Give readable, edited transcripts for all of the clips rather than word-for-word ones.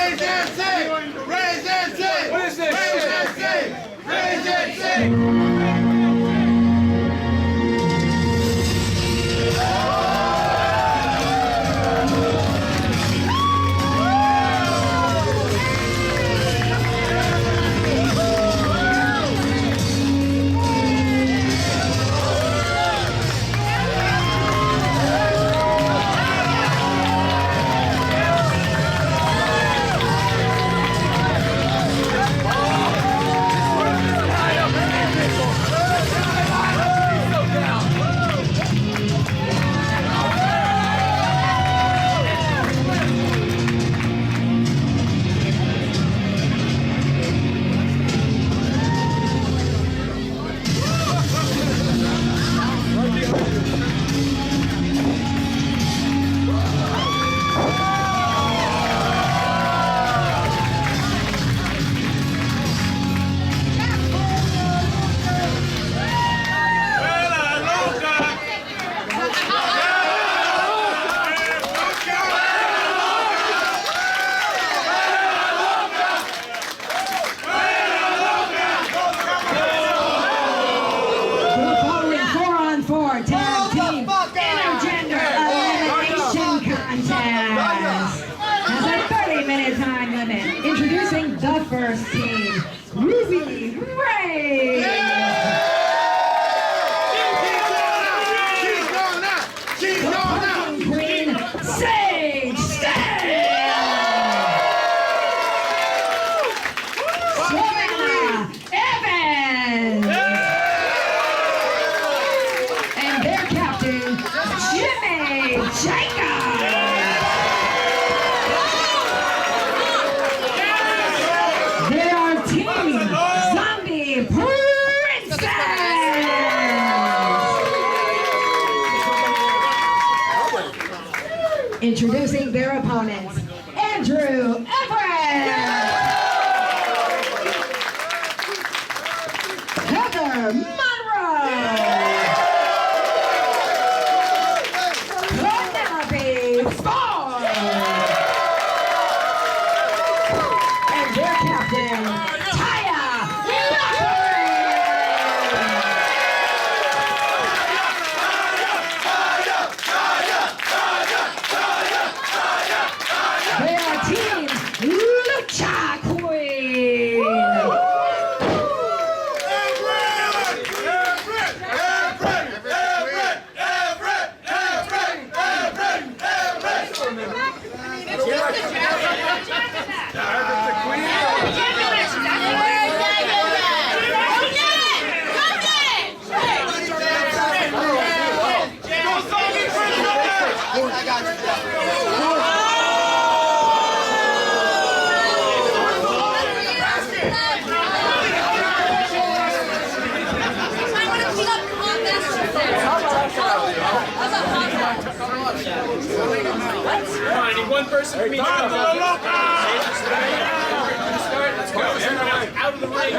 Raise and sing! Raise and sing! What is this? Raise and sing! Raise and sing! First team, Ruby Ray. She's going out. She's going out. Queen Sage Savannah Evans. And their captain, Jimmy Jacob. Introducing their opponents, Andrew Everett, Heather Monroe, Penelope Ford, and their captain, Taya Lucha Queen! One person for me to start. Let's go. Everyone out of the ring.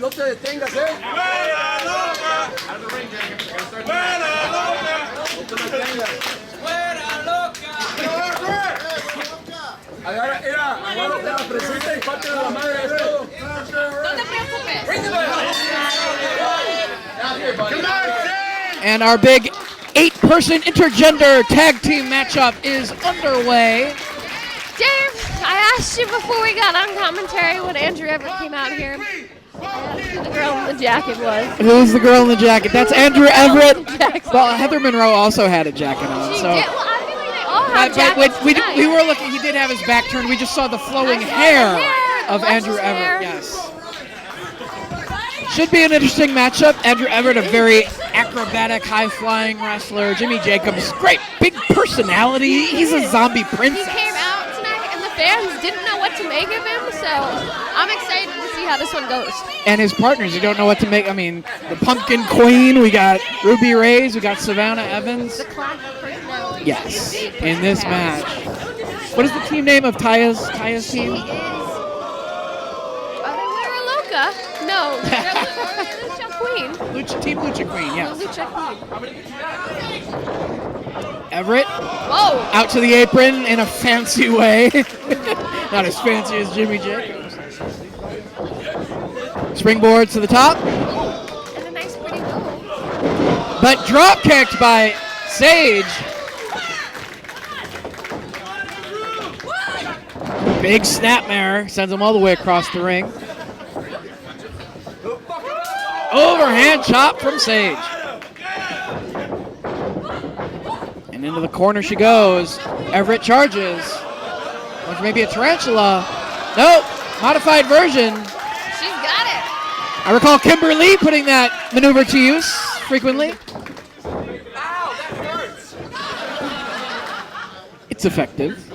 No te detengas, Out of the ring, Jacob. No te detengas. Agarra, presenta y parte de la madre de todo. No te preocupes. And our big 8-person intergender tag team matchup is underway. Dave, I asked you before we got on commentary when Andrew Everett came out here. I asked who the girl in the jacket was. Who's the girl in the jacket? That's Andrew Everett. Well, Heather Monroe also had a jacket on. She So. did. Well, I feel like they all have jackets we tonight. were looking. He did have his back turned. We just saw the flowing hair of Andrew Everett. Yes. Should be an interesting matchup. Andrew Everett, a very acrobatic, high-flying wrestler. Jimmy Jacobs, great big personality. He's a zombie princess. He came out tonight, and the fans didn't know what to make of him, so I'm excited to see how this one goes. And his partners, you don't know what to make. I mean, the Pumpkin Queen, we got Ruby Reyes, we got Savannah Evans. The classic personality. Yes, in this match. What is the team name of Taya's team? She is... Are they Lucha? No. They're Lucha Queen. Team Lucha Queen, The yes. Lucha Queen. Everett Whoa! out to the apron in a fancy way. Not as fancy as Jimmy Jacobs. Springboard to the top, And a nice pretty move. but drop kicked by Sage. Big snapmare sends him all the way across the ring. Overhand chop from Sage. And into the corner she goes. Everett charges. Which may be a tarantula. Nope, modified version. She's got it. I recall Kimberly putting that maneuver to use frequently. It's effective.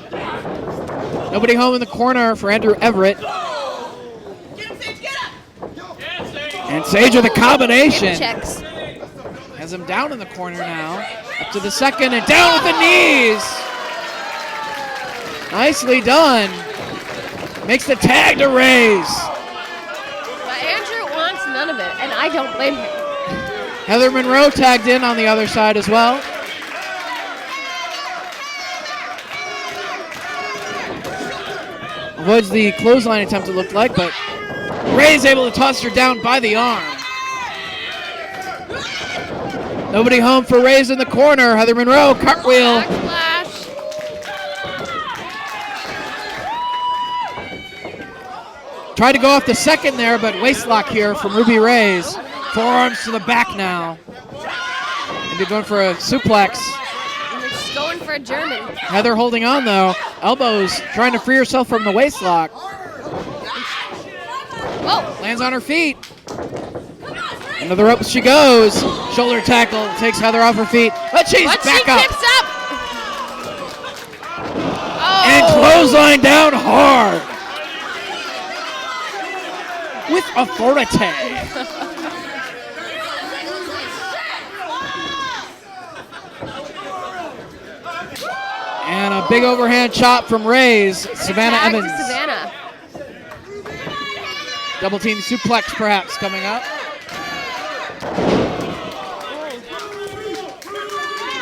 Nobody home in the corner for Andrew Everett. And Sage with a combination. Checks. Has him down in the corner now. Up to the second and down with the knees. Nicely done. Makes the tag to Raise. But Andrew wants none of it, and I don't blame him. Heather Monroe tagged in on the other side as well. Avoids the clothesline attempt, it looked like, but Ray's able to toss her down by the arm. Nobody home for Ray's in the corner. Heather Monroe, cartwheel. Backsplash. Tried to go off the second there, but waistlock here from Ruby Ray's. Forearms to the back now. And they're going for a suplex. And they're just going for a German. Heather holding on though. Elbows trying to free herself from the waistlock. Whoa! Lands on her feet. Into the ropes she goes. Shoulder tackle takes Heather off her feet. But she's But back she up. tips up! Oh! And clothesline down hard. With authority. And a big overhand chop from Ray's. Savannah Tag to Evans. Savannah. Double team suplex perhaps coming up.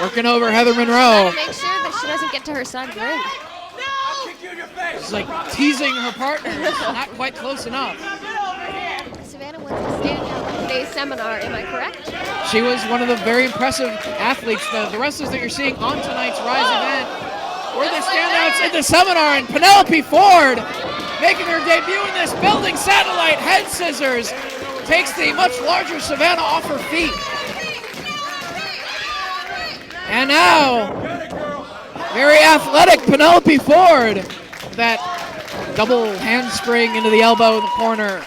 Working over Heather Monroe. Gotta make sure that she doesn't get to her side of the ring. She's like teasing her partner. Not quite close enough. Savannah was a standout at today's seminar, am I correct? She was one of the very impressive athletes. The wrestlers that you're seeing on tonight's Rise event were the standouts in the seminar. And Penelope Ford, making her debut in this building, satellite head scissors, takes the much larger Savannah off her feet. And now, very athletic Penelope Ford. That double handspring into the elbow in the corner.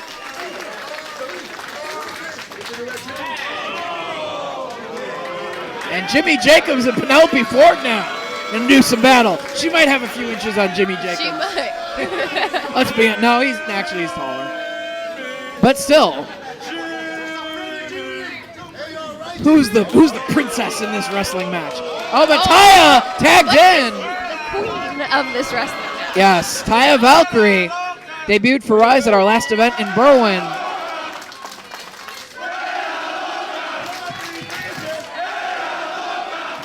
And Jimmy Jacobs and Penelope Ford now gonna do some battle. She might have a few inches on Jimmy Jacobs. She might. Let's be no, he's taller. But still. Who's the princess in this wrestling match? Oh, but Taya tagged in. The queen of this wrestling match. Yes, Taya Valkyrie debuted for Rise at our last event in Berwyn.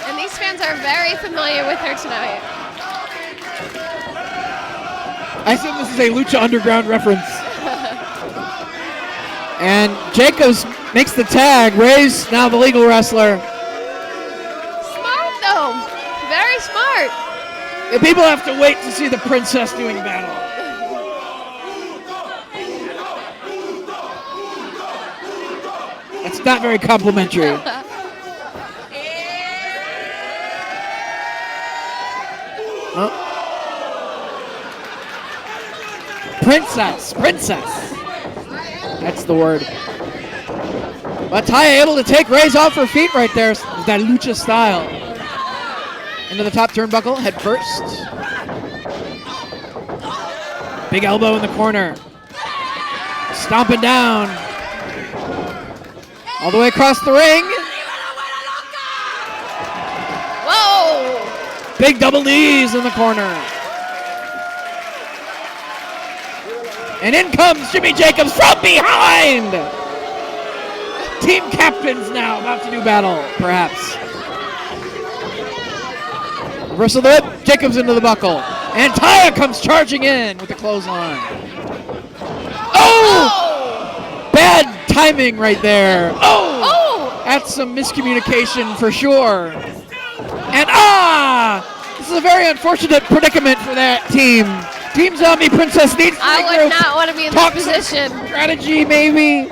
And these fans are very familiar with her tonight. I assume this is a Lucha Underground reference. And Jacobs makes the tag. Ray's now the legal wrestler. Smart though. Very smart. And people have to wait to see the princess doing battle. That's not very complimentary. Oh. Princess. That's the word. But Taya able to take Ray's off her feet right there. That Lucha style. Into the top turnbuckle, head first. Big elbow in the corner. Stomping down. All the way across the ring. Whoa! Big double knees in the corner. And in comes Jimmy Jacobs from behind. team captains now about to do battle, perhaps. Reversal of the whip, Jacobs into the buckle. And Taya comes charging in with the clothesline. Oh! Bad timing right there. Oh! That's some miscommunication for sure. And this is a very unfortunate predicament for that team. Team Zombie Princess needs to I would not want to be in this position. Strategy, maybe.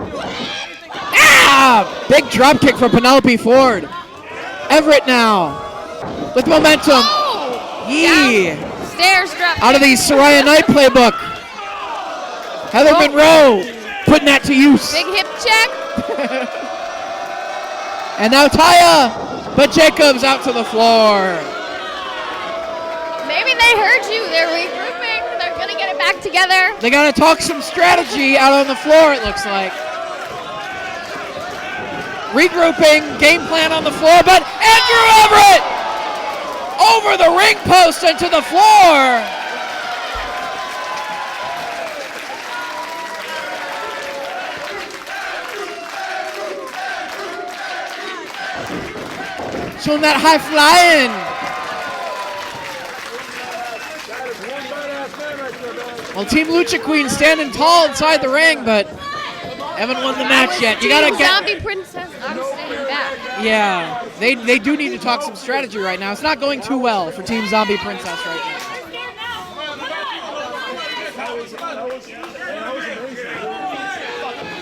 Big drop kick from Penelope Ford. Everett now with momentum. Stairs drop. Out of the Soraya Knight playbook. Heather Monroe putting that to use. Big hip check. And now Taya, but Jacobs out to the floor. Maybe they heard you. They're regrouping. They're going to get it back together. They got to talk some strategy out on the floor, it looks like. Regrouping, game plan on the floor, but Andrew Everett over the ring post and to the floor. Showing that high flying. Well, Team Lucha Queen standing tall inside the ring, but haven't won the match yet. You gotta get. Zombie Princess, I'm staying back. Yeah, they do need to talk some strategy right now. It's not going too well for Team Zombie Princess right now.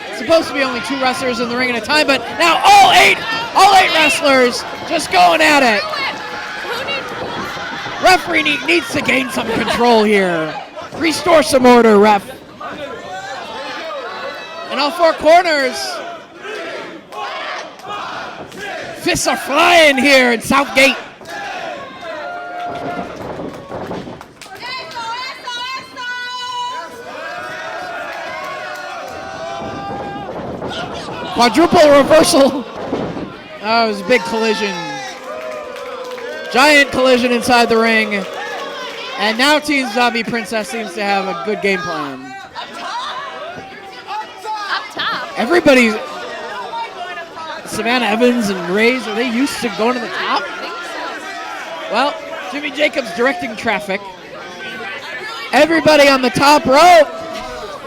It's supposed to be only 2 wrestlers in the ring at a time, but now all eight wrestlers just going at it. Referee needs to gain some control here. Restore some order, ref. In all 4 corners. Fists are flying here in Southgate. Quadruple reversal. Oh, it was a big collision. Giant collision inside the ring. And now Team Zombie Princess seems to have a good game plan. Up top. Everybody's... Savannah Evans and Reyes, are they used to going to the top? I think so. Well, Jimmy Jacobs directing traffic. Everybody on the top rope.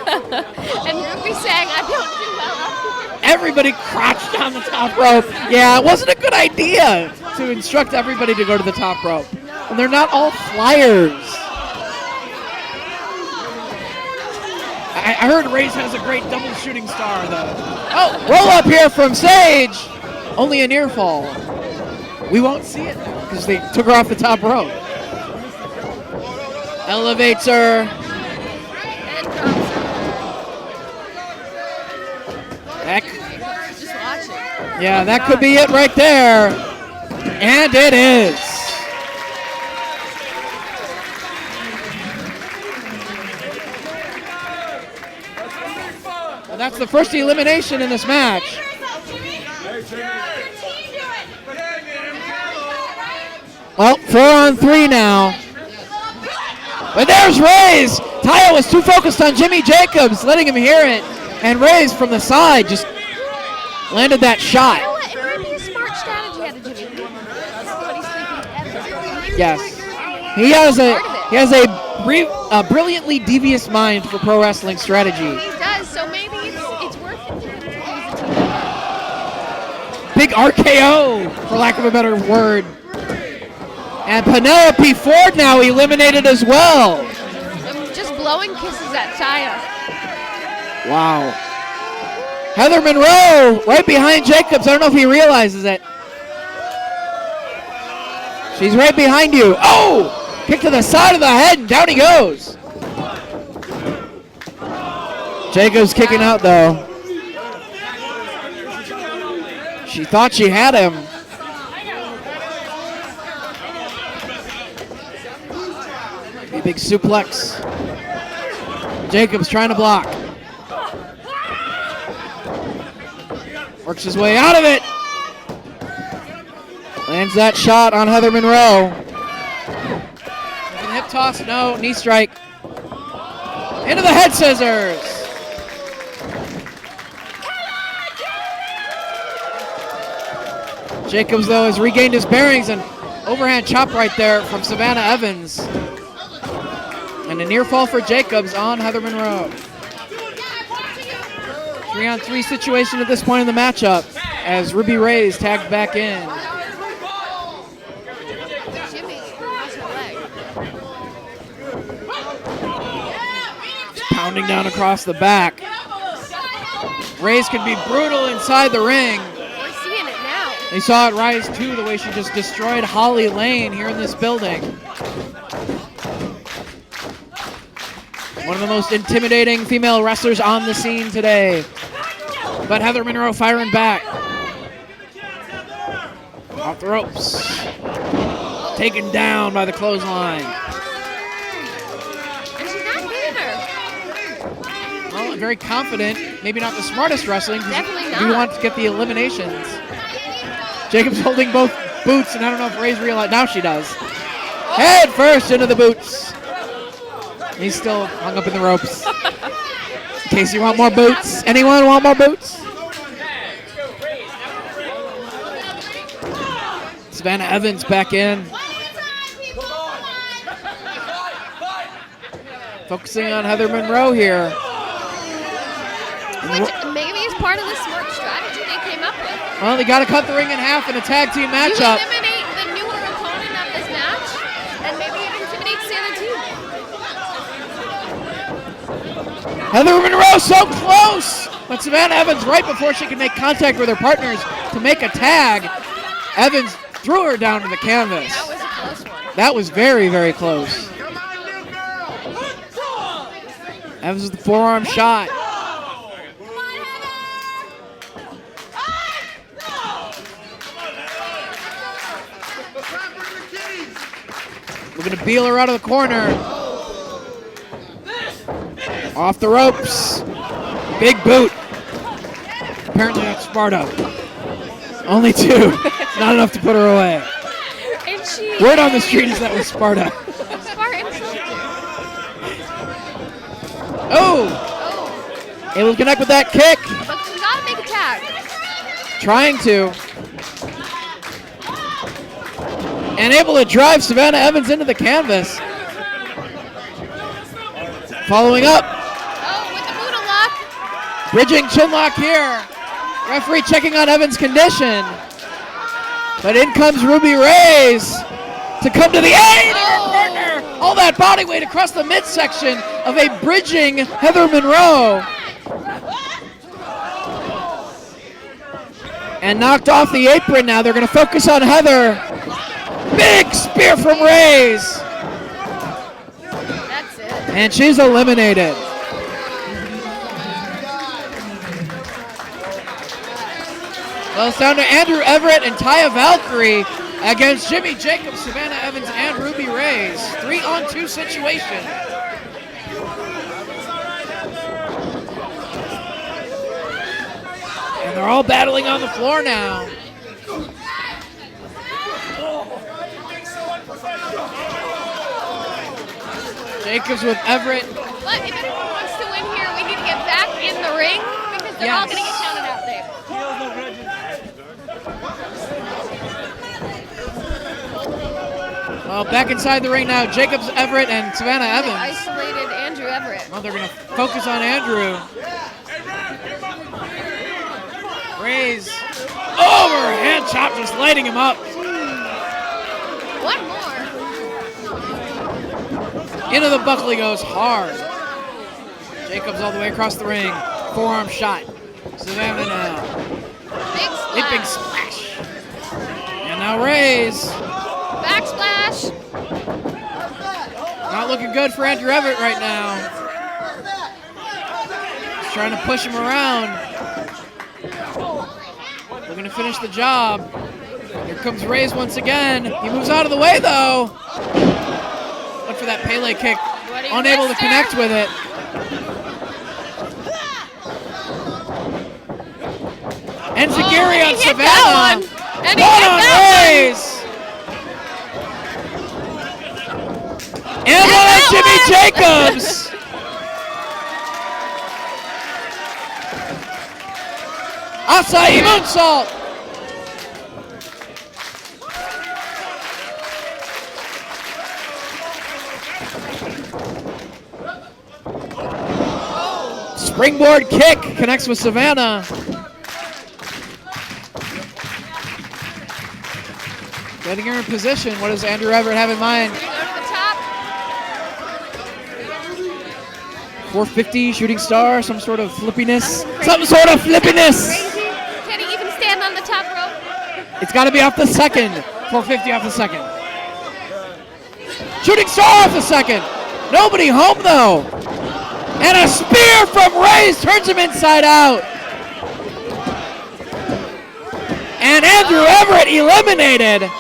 And Ruby saying, I don't do well up here. Everybody crouched on the top rope. Yeah, it wasn't a good idea to instruct everybody to go to the top rope. And they're not all flyers. I heard Reyes has a great double shooting star, though. Oh, roll up here from Sage. Only a near fall. We won't see it because they took her off the top rope. Elevates her. And drops her. Just watching. Yeah, that could be it right there. And it is. Well, that's the first elimination in this match. Well, 4-on-3 now. But there's Reyes. Taya was too focused on Jimmy Jacobs, letting him hear it. And Reyes from the side just landed that shot. You know what? It might be a smart strategy out of Jimmy. Nobody's sleeping ever. Yes. He has a brilliantly devious mind for pro wrestling strategy. He does, so maybe it's worth it to him to use a team. Big RKO, for lack of a better word. And Penelope Ford now eliminated as well. I'm just blowing kisses at Taya. Wow. Heather Monroe right behind Jacobs. I don't know if he realizes it. She's right behind you. Oh! Kick to the side of the head, and down he goes. Jacobs kicking out, though. She thought she had him. A big suplex. Jacobs trying to block. Works his way out of it. Lands that shot on Heather Monroe. Hip toss, no, knee strike. Into the head scissors. Jacobs, though, has regained his bearings, and overhand chop right there from Savannah Evans. And a near fall for Jacobs on Heather Monroe. 3-on-3 situation at this point in the matchup as Ruby Ray's tagged back in. Jimmy has her leg. Pounding down across the back. Rays can be brutal inside the ring. We're seeing it now. They saw it rise too, the way she just destroyed Holly Lane here in this building. One of the most intimidating female wrestlers on the scene today. But Heather Monroe firing back. Off the ropes. Taken down by the clothesline. And she's not beating her. Well, very confident. Maybe not the smartest wrestling. Definitely You not. want to get the eliminations. Jacobs holding both boots, and I don't know if Ray's realized. Now she does. Head first into the boots. He's still hung up in the ropes. In case you want more boots. Anyone want more boots? Savannah Evans back in. Focusing on Heather Monroe here. Which maybe is part of the smart strategy they came up with. Well, they got to cut the ring in half in a tag team You matchup. eliminate the newer opponent of this match, and maybe it intimidates the other team. Heather Monroe so close! But Savannah Evans, right before she can make contact with her partners to make a tag, Evans threw her down to the canvas. That was a close one. That was very, very close. Evans with the forearm shot. Looking to peel her out of the corner. Off the ropes. Big boot. Apparently that's Sparta. Only two. Not enough to put her away. And she Word on the street is that was Sparta. Spartan insulted. Oh! Able to connect with that kick. But she gotta make a tag. Trying to. And able to drive Savannah Evans into the canvas. Following up. Oh, with the Buddha lock. Bridging chinlock here. Referee checking on Evans' condition. But in comes Ruby Ray's to come to the aid of her partner. All that body weight across the midsection of a bridging Heather Monroe. And knocked off the apron now. They're going to focus on Heather. Big spear from Ray's. That's it. And she's eliminated. Well, it's down to Andrew Everett and Taya Valkyrie against Jimmy Jacobs, Savannah Evans, and Ruby Ray's 3-on-2 situation. And they're all battling on the floor now. Jacobs with Everett. But if anyone wants to win here, we need to get back in the ring because they're all going to get counted out there. Well, back inside the ring now, Jacobs, Everett, and Savannah They Evans. isolated Andrew Everett. Well, they're going to focus on Andrew. Raise. Overhand chop, just lighting him up. One more. Into the buckle he goes hard. Jacobs all the way across the ring. Forearm shot. Savannah now. Big Leaping splash. splash. And now Raise. Backsplash. Not looking good for Andrew Everett right now. He's trying to push him around. Looking to finish the job. Here comes Raise once again. He moves out of the way though. Went for that Pele kick. Unable to connect with it. And Zagiri on Savannah. And he One hit on that Raise. And one on Jimmy Jacobs. Acai moonsault. Springboard kick connects with Savannah. Getting her in position. What does Andrew Everett have in mind? Go to the top. 450 shooting star, some sort of flippiness. Some sort of flippiness. Crazy. Can he even stand on the top rope? It's got to be off the second. 450 off the second. Shooting star off the second. Nobody home though. And a spear from Reyes turns him inside out. And Andrew Everett eliminated.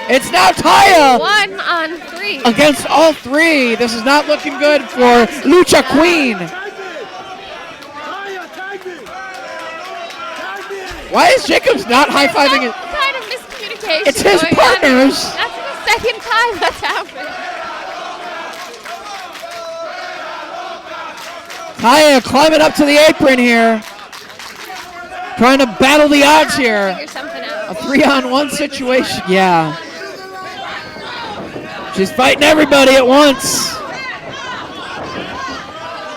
It's now Taya 1 on 3. against all three. This is not looking good for Lucha Queen. Why is Jacobs not high-fiving it? Some kind of miscommunication. It's his going on. partners. That's the second time that's happened. Taya climbing up to the apron here. Trying to battle the odds here. Figure something out. A 3-on-1 situation. Yeah. She's fighting everybody at once.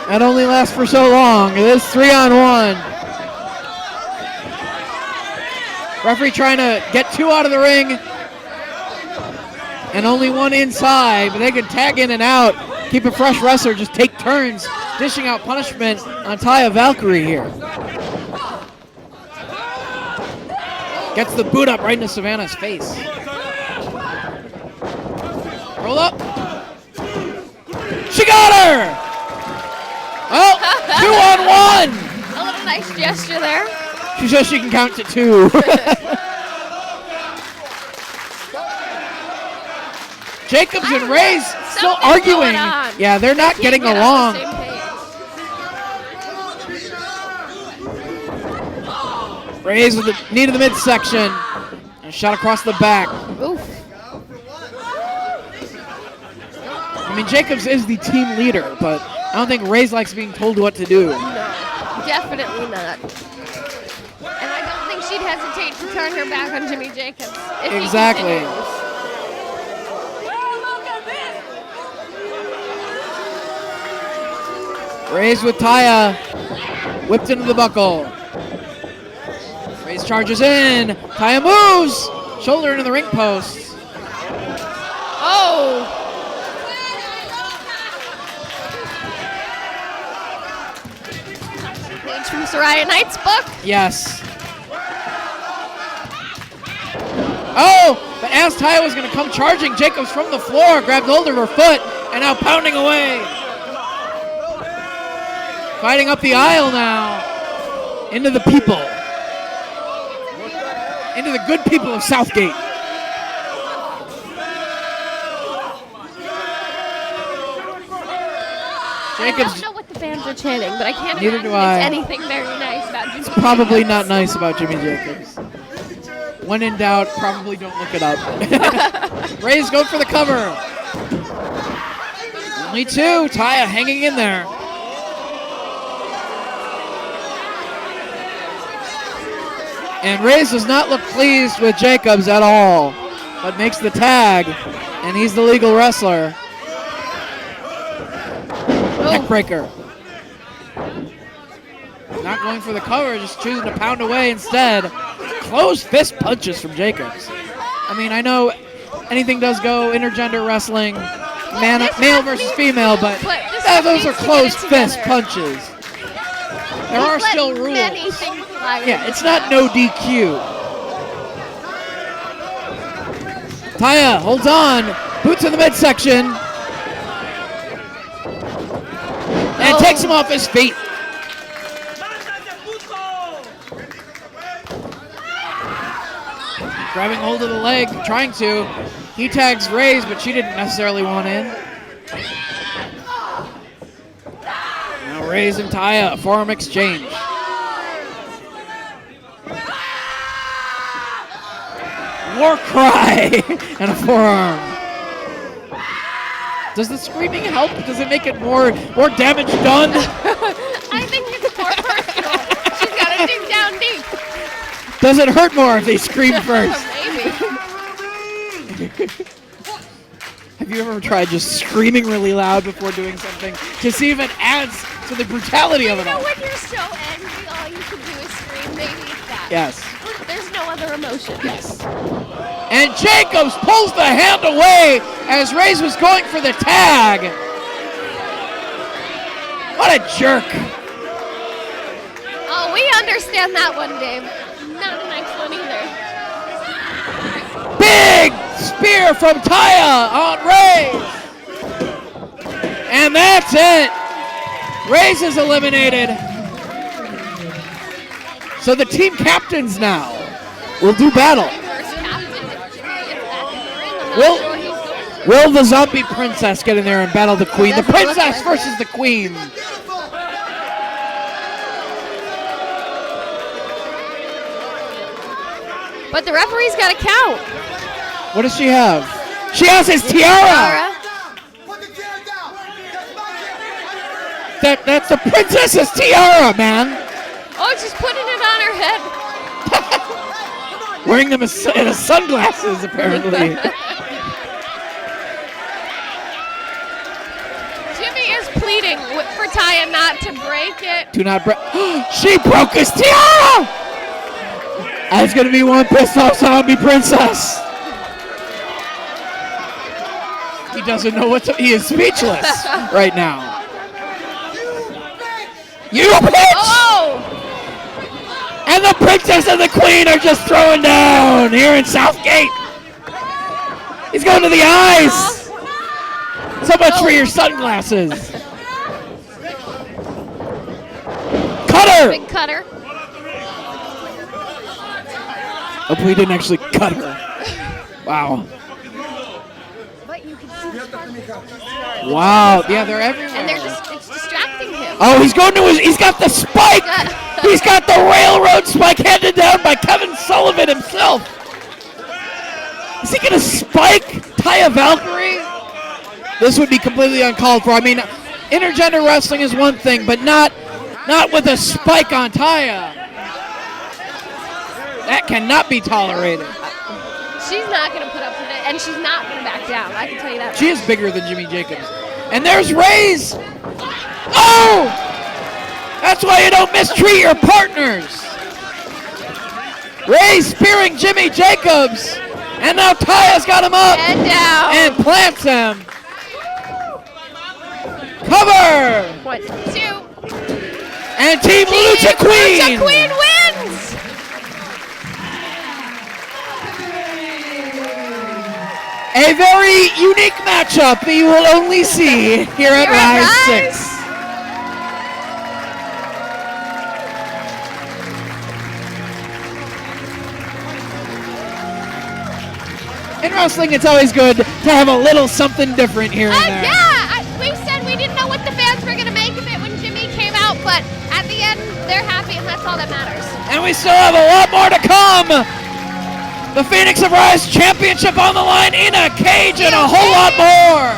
That only lasts for so long. It is 3-on-1. Referee trying to get 2 out of the ring. And only 1 inside. But they can tag in and out. Keep a fresh wrestler. Just take turns dishing out punishment on Taya Valkyrie here. Gets the boot up right into Savannah's face. Roll up. She got her! Oh, 2-on-1! A little nice gesture there. She says she can count to 2. Jacobs and Reyes still Something's arguing. going on. Yeah, they're not Can't getting get on along. the same page. Reyes with the knee to the midsection. And shot across the back. Oof. I mean, Jacobs is the team leader, but I don't think Reyes likes being told what to do. No, definitely not. And I don't think she'd hesitate to turn her back on Jimmy Jacobs. If he Exactly. continues. Reyes with Taya. Whipped into the buckle. Reyes charges in. Taya moves. Shoulder into the ring post. Oh! Page from Soraya Knight's book. Yes. Oh, but as Taya was going to come charging, Jacobs from the floor grabbed hold of her foot and now pounding away. Fighting up the aisle now. Into the people. Into the good people of Southgate. I Jacobs don't know what the fans are chanting, but I can't Neither imagine do I. it's anything very nice about Jimmy. probably not nice about Jimmy Jacobs. When in doubt, probably don't look it up. Reyes going for the cover. Only 2. Taya hanging in there. And Reyes does not look pleased with Jacobs at all, but makes the tag, and he's the legal wrestler. Neckbreaker. Not going for the cover, just choosing to pound away instead. Closed fist punches from Jacobs. I mean, I know anything does go, intergender wrestling, male versus female, but those are closed fist punches. There are still rules. Yeah, it's not no DQ. Taya holds on, boots in the midsection, and takes him off his feet. Grabbing hold of the leg, trying to. He tags Reyes, but she didn't necessarily want in. Now Reyes and Taya, forearm exchange. War cry and a forearm. Does the screaming help? Does it make it more damage done? I think it's more personal. She's got to dig down deep. Does it hurt more if they scream first? Maybe. Have you ever tried just screaming really loud before doing something to see if it adds to the brutality of You it know all. when you're so angry, all you can do is scream. Maybe it's that. Yes. There's no other emotion. Yes. And Jacobs pulls the hand away as Reyes was going for the tag. What a jerk. Oh, we understand that one, Dave. Not the next one either. Big spear from Taya on Reyes. And that's it. Reyes is eliminated. So the team captains now will do battle. First captain, if Jimmy gets back in the ring, I'm not Will- sure he's going to. Will the zombie princess get in there and battle the queen? The Doesn't look princess like versus the queen. But the referee's got to count. What does she have? She has his tiara. Put the chair down. That's my chair. That's the princess's tiara, man. Oh, she's putting it on her head. Wearing them as sunglasses, apparently. Jimmy is pleading for Taya not to break it. Do not break. She broke his tiara. That's gonna be one pissed off zombie princess. He doesn't know what to. He is speechless right now. You bitch! Oh! And the princess and the queen are just throwing down here in Southgate. He's going to the eyes. So much for your sunglasses. Cutter! Big cutter. Hopefully he didn't actually cut her. Wow. But you can see the sparkles. Wow. Yeah, they're everywhere. And it's distracting him. Oh, he's going to he's got the spike! He's got the railroad spike handed down by Kevin Sullivan himself. Is he going to spike Taya Valkyrie? This would be completely uncalled for. I mean, intergender wrestling is one thing, but not with a spike on Taya. That cannot be tolerated. She's not going to put up with it, and she's not going to back down. I can tell you that. She is bigger than Jimmy Jacobs. And there's Reyes. Oh! That's why you don't mistreat your partners. Reyes spearing Jimmy Jacobs. And now Taya's got him up. And down. And plants him. Cover. 1, 2. And Team Lucha Queen. Lucha Queen wins. A very unique matchup that you will only see here at Rise 6. In wrestling, it's always good to have a little something different here and there. Yeah, we said we didn't know what the fans were going to make of it when Jimmy came out, but at the end, they're happy, and that's all that matters. And we still have a lot more to come. The Phoenix of Rise Championship on the line in a cage and a whole lot more.